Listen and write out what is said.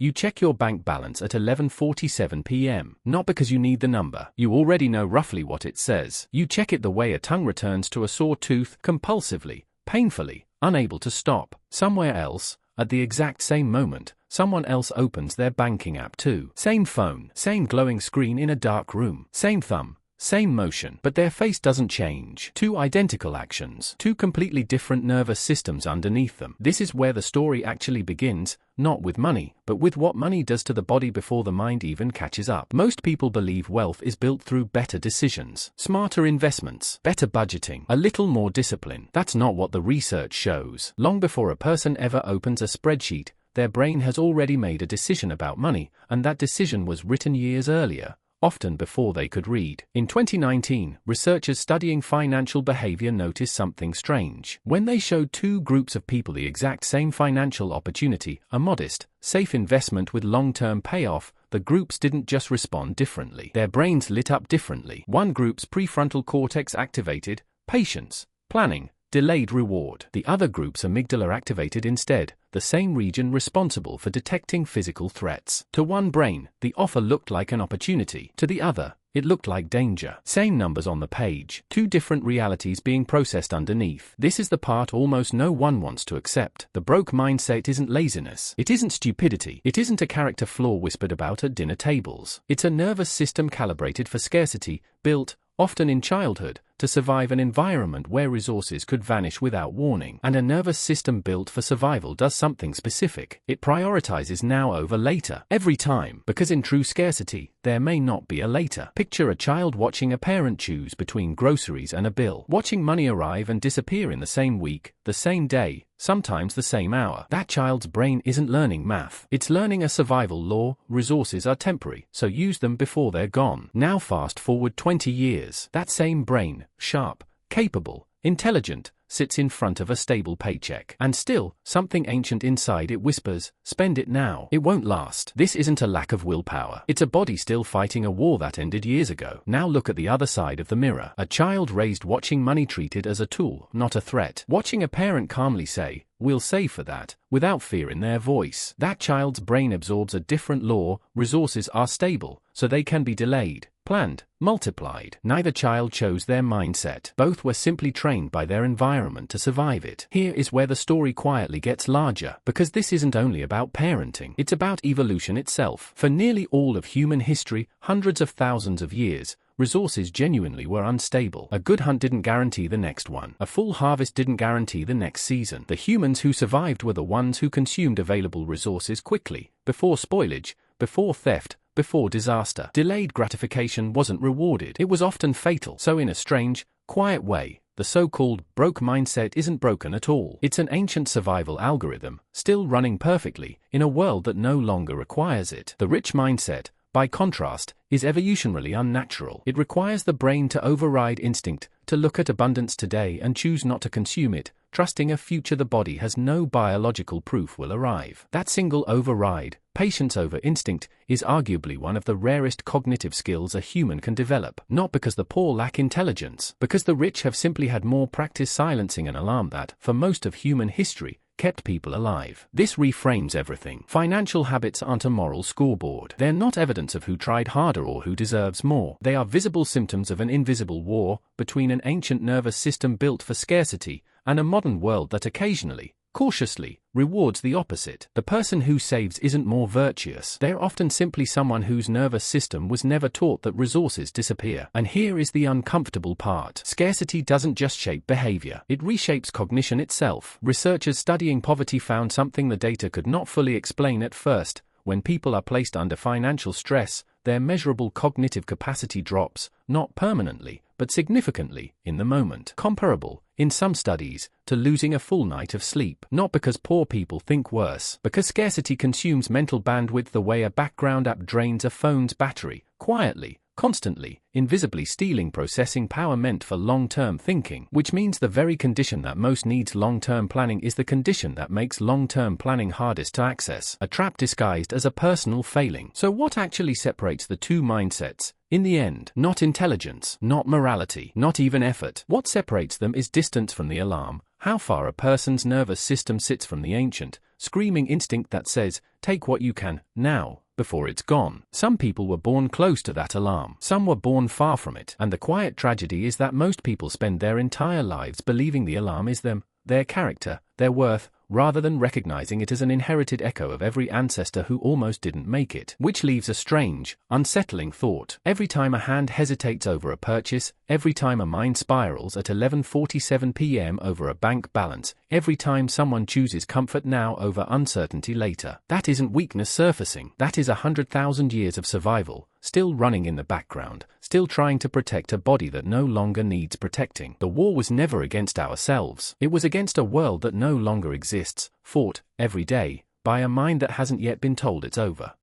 You check your bank balance at 11:47 p.m. Not because you need the number. You already know roughly what it says. You check it the way a tongue returns to a sore tooth, compulsively, painfully, unable to stop. Somewhere else, at the exact same moment, someone else opens their banking app too. Same phone, same glowing screen in a dark room, same thumb, same motion, but their face doesn't change. Two identical actions, two completely different nervous systems underneath them. This is where the story actually begins, not with money, but with what money does to the body before the mind even catches up. Most people believe wealth is built through better decisions, smarter investments, better budgeting, a little more discipline. That's not what the research shows. Long before a person ever opens a spreadsheet, their brain has already made a decision about money, and that decision was written years earlier, often before they could read. In 2019, researchers studying financial behavior noticed something strange. When they showed two groups of people the exact same financial opportunity, a modest, safe investment with long-term payoff, the groups didn't just respond differently. Their brains lit up differently. One group's prefrontal cortex activated, patience, planning, delayed reward. The other group's amygdala activated instead, the same region responsible for detecting physical threats. To one brain, the offer looked like an opportunity. To the other, it looked like danger. Same numbers on the page, two different realities being processed underneath. This is the part almost no one wants to accept. The broke mindset isn't laziness. It isn't stupidity. It isn't a character flaw whispered about at dinner tables. It's a nervous system calibrated for scarcity, built, often in childhood, to survive an environment where resources could vanish without warning. And a nervous system built for survival does something specific. It prioritizes now over later, every time, because in true scarcity, there may not be a later. Picture a child watching a parent choose between groceries and a bill, watching money arrive and disappear in the same week, the same day, sometimes the same hour. That child's brain isn't learning math. It's learning a survival law. Resources are temporary, so use them before they're gone. Now fast forward 20 years. That same brain, sharp, capable, intelligent, sits in front of a stable paycheck. And still, something ancient inside it whispers, spend it now. It won't last. This isn't a lack of willpower. It's a body still fighting a war that ended years ago. Now look at the other side of the mirror. A child raised watching money treated as a tool, not a threat. Watching a parent calmly say, "We'll save for that," without fear in their voice. That child's brain absorbs a different law. Resources are stable, so they can be delayed, planned, multiplied. Neither child chose their mindset. Both were simply trained by their environment to survive it. Here is where the story quietly gets larger, because this isn't only about parenting. It's about evolution itself. For nearly all of human history, hundreds of thousands of years, resources genuinely were unstable. A good hunt didn't guarantee the next one. A full harvest didn't guarantee the next season. The humans who survived were the ones who consumed available resources quickly, before spoilage, before theft, before disaster. Delayed gratification wasn't rewarded. It was often fatal. So in a strange, quiet way, the so-called broke mindset isn't broken at all. It's an ancient survival algorithm, still running perfectly, in a world that no longer requires it. The rich mindset, by contrast, is evolutionarily unnatural. It requires the brain to override instinct, to look at abundance today and choose not to consume it, trusting a future the body has no biological proof will arrive. That single override, patience over instinct, is arguably one of the rarest cognitive skills a human can develop. Not because the poor lack intelligence, because the rich have simply had more practice silencing an alarm that, for most of human history, kept people alive. This reframes everything. Financial habits aren't a moral scoreboard. They're not evidence of who tried harder or who deserves more. They are visible symptoms of an invisible war between an ancient nervous system built for scarcity and a modern world that occasionally, cautiously, rewards the opposite. The person who saves isn't more virtuous. They're often simply someone whose nervous system was never taught that resources disappear. And here is the uncomfortable part. Scarcity doesn't just shape behavior. It reshapes cognition itself. Researchers studying poverty found something the data could not fully explain at first. When people are placed under financial stress, their measurable cognitive capacity drops, not permanently, but significantly, in the moment. Comparable, in some studies, to losing a full night of sleep. Not because poor people think worse, because scarcity consumes mental bandwidth the way a background app drains a phone's battery, quietly, constantly, invisibly stealing processing power meant for long-term thinking. Which means the very condition that most needs long-term planning is the condition that makes long-term planning hardest to access. A trap disguised as a personal failing. So what actually separates the two mindsets? In the end, not intelligence, not morality, not even effort. What separates them is distance from the alarm, how far a person's nervous system sits from the ancient, screaming instinct that says, take what you can, now, before it's gone. Some people were born close to that alarm. Some were born far from it. And the quiet tragedy is that most people spend their entire lives believing the alarm is them, their character, their worth, rather than recognizing it as an inherited echo of every ancestor who almost didn't make it. Which leaves a strange, unsettling thought. Every time a hand hesitates over a purchase, every time a mind spirals at 11:47 p.m. over a bank balance, every time someone chooses comfort now over uncertainty later, that isn't weakness surfacing. That is 100,000 years of survival, still running in the background, still trying to protect a body that no longer needs protecting. The war was never against ourselves. It was against a world that no longer exists, fought, every day, by a mind that hasn't yet been told it's over.